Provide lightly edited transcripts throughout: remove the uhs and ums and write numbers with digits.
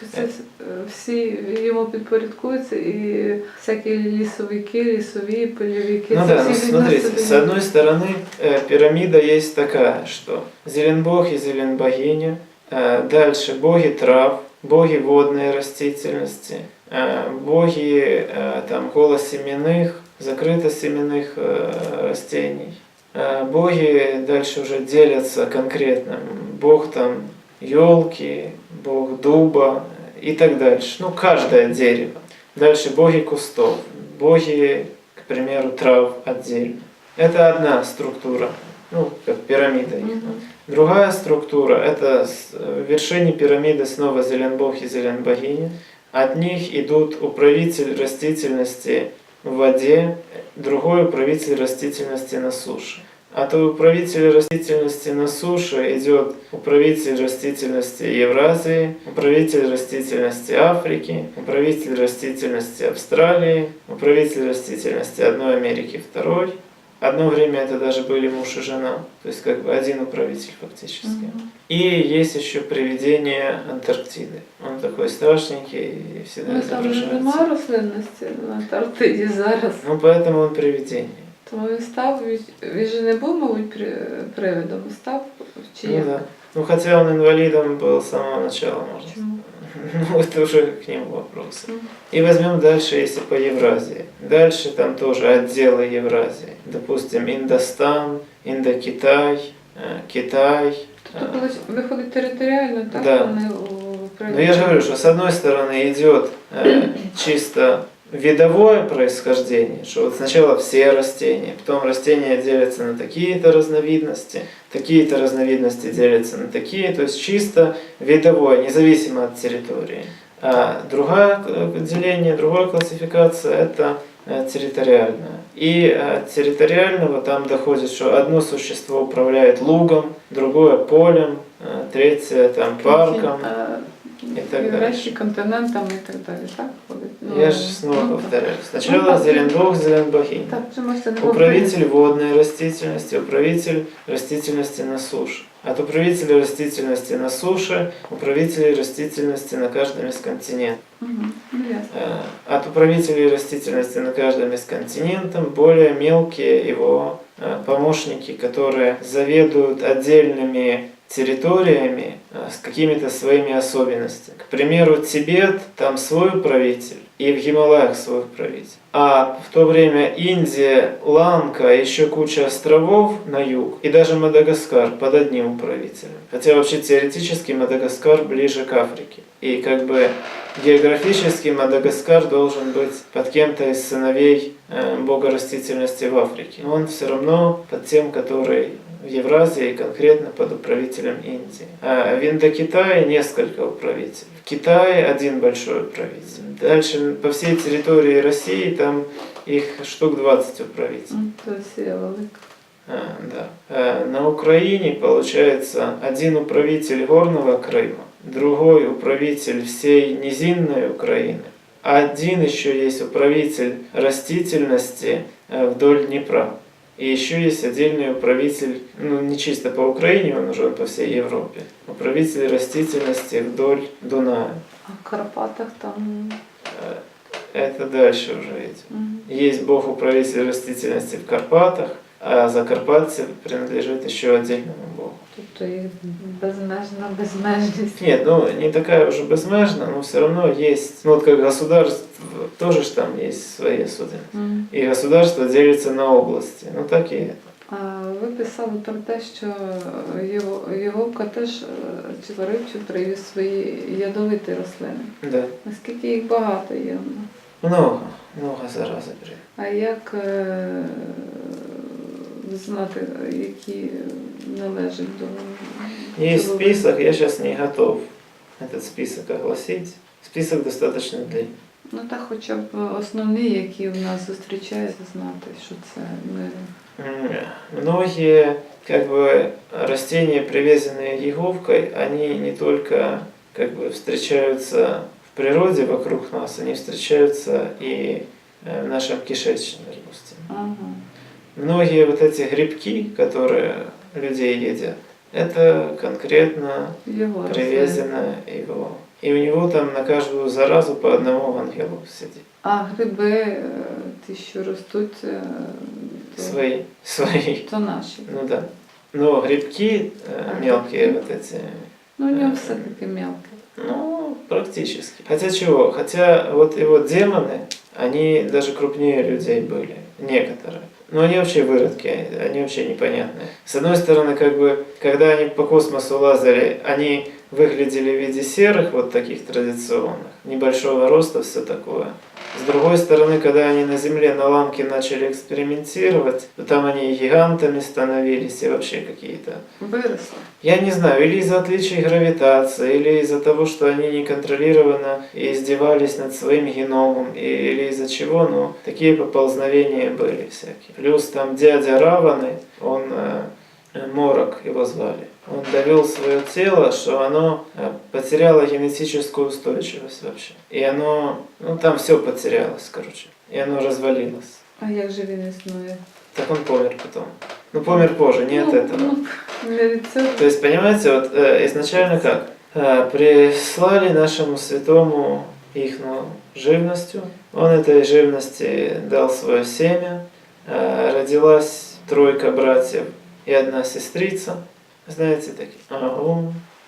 То це всі йому підпорядкуються, і всякі лісовики, лісові, польовики. Ну да, ну смотрите, с одной стороны пирамида есть такая, что зеленбог и зеленбогиня, дальше боги трав, боги водной растительности, боги там голосеменных, закрытосеменных растений. Боги дальше уже делятся конкретно. Бог там елки, бог дуба и так дальше. Ну, каждое дерево. Дальше боги кустов, боги, к примеру, трав отдельно. Это одна структура, ну, как пирамида. Другая структура, это в вершине пирамиды снова зеленбог и зеленбогиня. От них идут управитель растительности в воде, другой управитель растительности на суше. От управителя растительности на суше идет управитель растительности Евразии, управитель растительности Африки, управитель растительности Австралии, управитель растительности одной Америки, второй. Одно время это даже были муж и жена, то есть как бы один управитель фактически. И есть еще привидение Антарктиды. Он такой страшненький и всегда изображается. Там немає рослинності на Антарктиді зараз. Ну поэтому он привидение. Тому він став, він же не був, мабуть, привидом, став чи як? Ну да. Ну хотя он инвалидом был с самого начала, можно сказать. Ну это уже к нему вопрос. И возьмем дальше, если по Евразии. Дальше там тоже отделы Евразии. Допустим, Индостан, Индокитай, Китай. Тобто виходить територіально, так? Да. Вони Но я же говорю, что с одной стороны идет чисто видовое происхождение, что вот сначала все растения, потом растения делятся на такие-то разновидности делятся на такие, то есть чисто видовое, независимо от территории. А другое деление, другая классификация – это территориальная. И от территориального там доходит, что одно существо управляет лугом, другое полем, третье там парком. И так дальше. Континентами и так далее, так? Ну, я же снова повторяю. Сначала зеленбог, зеленбогиня. Управитель водной растительности, управитель растительности на суше. От управителя растительности на суше, управителей растительности на каждом из континентов. От управителей растительности на каждом из континентов более мелкие его помощники, которые заведуют отдельными территориями с какими-то своими особенностями. К примеру, Тибет, там свой управитель, и в Гималаях свой управитель. А в то время Индия, Ланка, еще куча островов на юг, и даже Мадагаскар под одним управителем. Хотя вообще теоретически Мадагаскар ближе к Африке. И как бы географически Мадагаскар должен быть под кем-то из сыновей бога растительности в Африке. Но он все равно под тем, который в Евразии, конкретно под управителем Индии. А в Индокитае несколько управителей. В Китае один большой управитель. Дальше по всей территории России там их штук 20 управителей. То есть велик. Да. На Украине получается один управитель Горного Крыма, другой управитель всей низинной Украины, один еще есть управитель растительности вдоль Днепра. И еще есть отдельный управитель, ну не чисто по Украине, он уже по всей Европе, управитель растительности вдоль Дуная. А в Карпатах там? Это дальше уже идет. Есть бог-управитель растительности в Карпатах, а Закарпатье принадлежит еще отдельному богу. Тобто их безмежность. Нет, ну не такая уже безмежная, но все равно есть, ну вот как государство, тоже ж там есть свои особенности. И государство делится на области, ну так и это. Ви писали про те, що Єговка теж чи Варивчук привіз свої ядовиті рослини. Да. Наскільки їх багато є? Много зарази привез. А як знати, які належать до... Есть список, я сейчас не готов этот список огласить. Список достаточно длинный. Ну так хоча б основні, які в нас зустрічаються, знати, що це ми... Многие как бы растения, привезенные Еговкой, они не только как бы встречаются в природе вокруг нас, они встречаются и в нашем кишечнике, допустим. Ага. Многие вот эти грибки, которые людей едят, это конкретно привезено его и у него там на каждую заразу по одному ангелу сидит. А гриби, ті, що ростуть, то, Свои. то наші. Ну да. Но грибки мелкие вот эти, Ну, у нього все-таки мелке. ну, практически. Хотя чего? Хотя вот его демоны, они даже крупнее людей были, некоторые. Но они вообще выродки, они вообще непонятные. С одной стороны, как бы, когда они по космосу лазали, они выглядели в виде серых, вот таких традиционных, небольшого роста, все такое. С другой стороны, когда они на Земле на ламке начали экспериментировать, то там они и гигантами становились, и вообще какие-то. Виросли. Я не знаю, или из-за отличий гравитации, или из-за того, что они неконтролированно издевались над своим геномом, или из-за чего, но такие поползновения были всякие. Плюс там дядя Раваны, он, Морок его звали, он довел свое тело, что оно потеряло генетическую устойчивость вообще. И оно, ну там все потерялось, короче, и оно развалилось. А як же він існує? Так он помер потом. Ну помер позже, не от этого. Ну, не від цього. То есть, понимаете, вот изначально как? Прислали нашему святому их живностью. Он этой живности дал свое семя. Родилась 3 братьев и 1 сестрица. Знаете такие?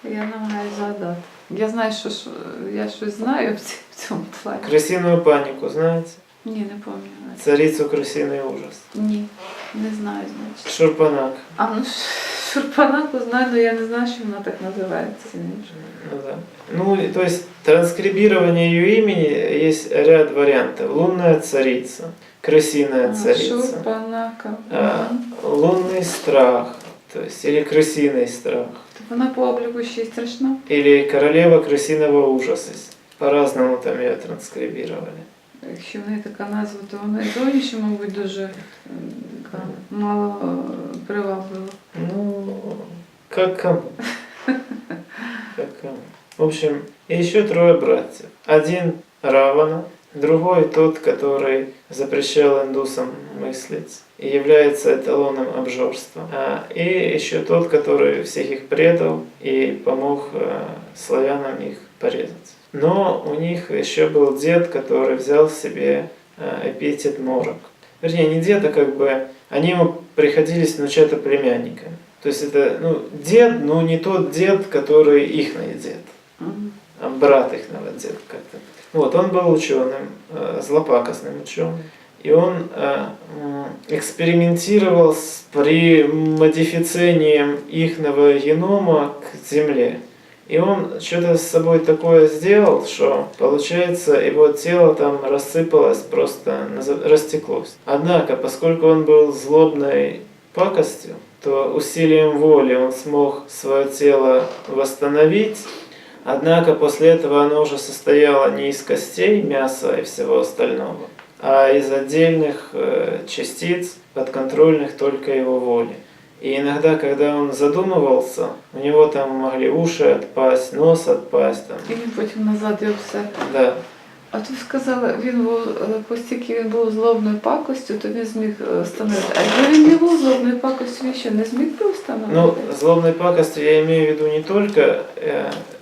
Я намагаюся згадати. Я знаю, що я щось знаю в цьому плані. Крысиную панику, знаете? Ні, не пам'ятаю. Царицу крысиный ужас. Ні, не знаю, значить. Шурпанак. А, ну Шурпанаку знаю, але я не знаю, що вона так називається. Ну да. Ну, то есть транскрибирование ее имени есть ряд вариантов. Лунная царица, крысиная царица, Шурпанака. лунный страх, то есть или крысиный страх, Вона по обліку ще й страшна. или королева крысиного ужаса. По-разному там ее транскрибировали. Якщо в неї така назва, то вона і зовнішньо, мабуть, дуже мало приваблива. Ну, как кому. Как кому. В общем, еще 3 братьев. Один Равана, другой тот, который запрещал индусам мыслить и является эталоном обжорства. И еще тот, который всех их предал и помог славянам их порезать. Но у них еще был дед, который взял себе эпитет Морок. Вернее, не дед, а как бы они ему приходились внучата племянниками. То есть это дед, но не тот дед, который ихний дед, а брат ихнего деда как-то. Вот, он был ученым, злопакостным ученым. И он экспериментировал с примодифициением ихнего генома к Земле. И он что-то с собой такое сделал, что, получается, его тело там рассыпалось, просто растеклось. Однако, поскольку он был злобной пакостью, то усилием воли он смог свое тело восстановить. Однако после этого оно уже состояло не из костей, мяса и всего остального, а из отдельных частиц, подконтрольных только его воле. И иногда, когда он задумывался, у него там могли уши отпасть, нос отпасть. Там. І він потім назад його все. Да. А тут сказали, він був, постільки він був злобною пакостю, то він зміг встановити. А якби він не був злобною пакостю, він що, не зміг би встановити? Ну, злобной пакостью я имею в виду не только,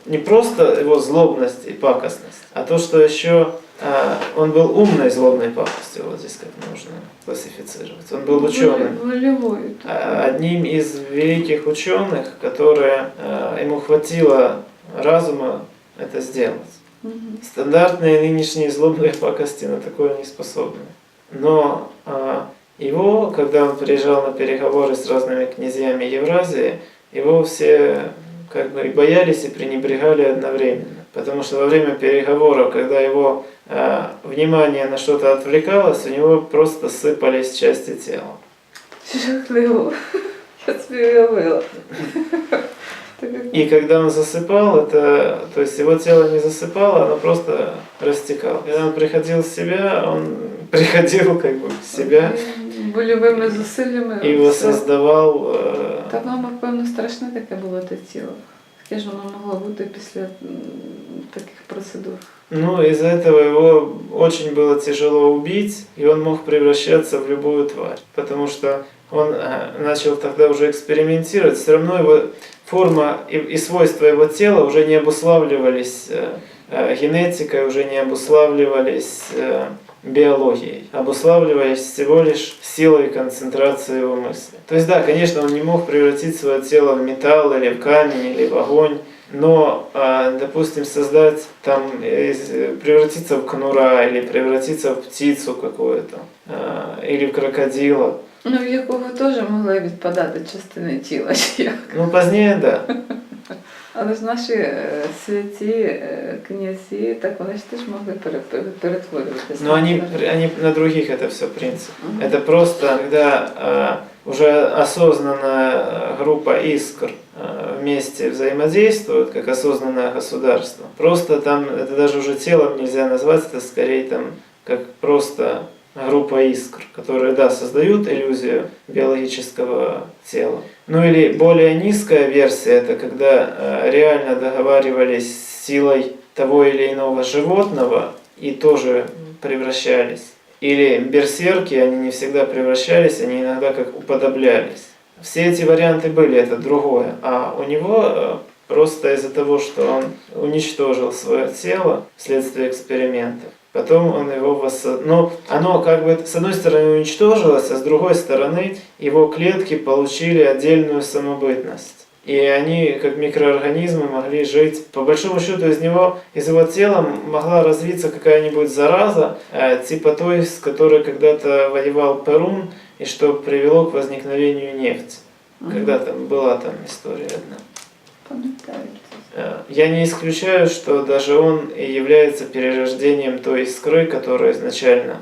не просто его злобность и пакостность, а то, что еще он был умной злобной пакостью, вот здесь как нужно классифицировать. Он был ученым. Волевою. Одним из великих ученых, которые ему хватило разума это сделать. Угу. Стандартные нынешние злобные пакости на такое не способны. Но его, когда он приезжал на переговоры с разными князьями Евразии, его все как бы и боялись, и пренебрегали одновременно. Потому что во время переговоров, когда его внимание на что-то отвлекалось, у него просто сыпались части тела. Жахливо. Я собі уявила. И когда он засыпал, то есть его тело не засыпало, оно просто растекалось. Когда он приходил в себя, он приходил как бы в себя. Больовими зусиллями. И воссоздавал. Та воно, певно, страшне таке було те тіло. Таке ж воно могло бути після таких процедур. Ну, из-за этого его очень было тяжело убить, и он мог превращаться в любую тварь. Потому что он начал тогда уже экспериментировать, все равно его форма и свойства его тела уже не обуславливались генетикой, уже не обуславливались биологией, обуславливаясь всего лишь силой концентрации его мысли. То есть да, конечно, он не мог превратить свое тело в металл или в камень или в огонь, но, допустим, создать там, превратиться в конура или превратиться в птицу какую-то, или в крокодила. Ну, в якого теж могли відпадати частини тіла, чи як? Ну, позднее, да. Але ж наші святі князі, так вони ж теж могли перетворюватися. Но они на других это все принцип. Это просто, когда уже осознанная группа искр вместе взаимодействуют, как осознанное государство. Просто там, это даже уже телом нельзя назвать, это скорее там как просто группа искр, которые, да, создают иллюзию биологического тела. Ну или более низкая версия, это когда реально договаривались с силой того или иного животного и тоже превращались. Или берсерки, они не всегда превращались, они иногда как уподоблялись. Все эти варианты были, это другое. А у него просто из-за того, что он уничтожил свое тело вследствие экспериментов, потом он его ну, оно как бы с одной стороны уничтожилось, а с другой стороны его клетки получили отдельную самобытность. И они, как микроорганизмы, могли жить. По большому счету из его тела могла развиться какая-нибудь зараза, типа той, с которой когда-то воевал Перун, и что привело к возникновению нефти. Когда-то была там история одна. Я не исключаю, что даже он и является перерождением той искры, которая изначально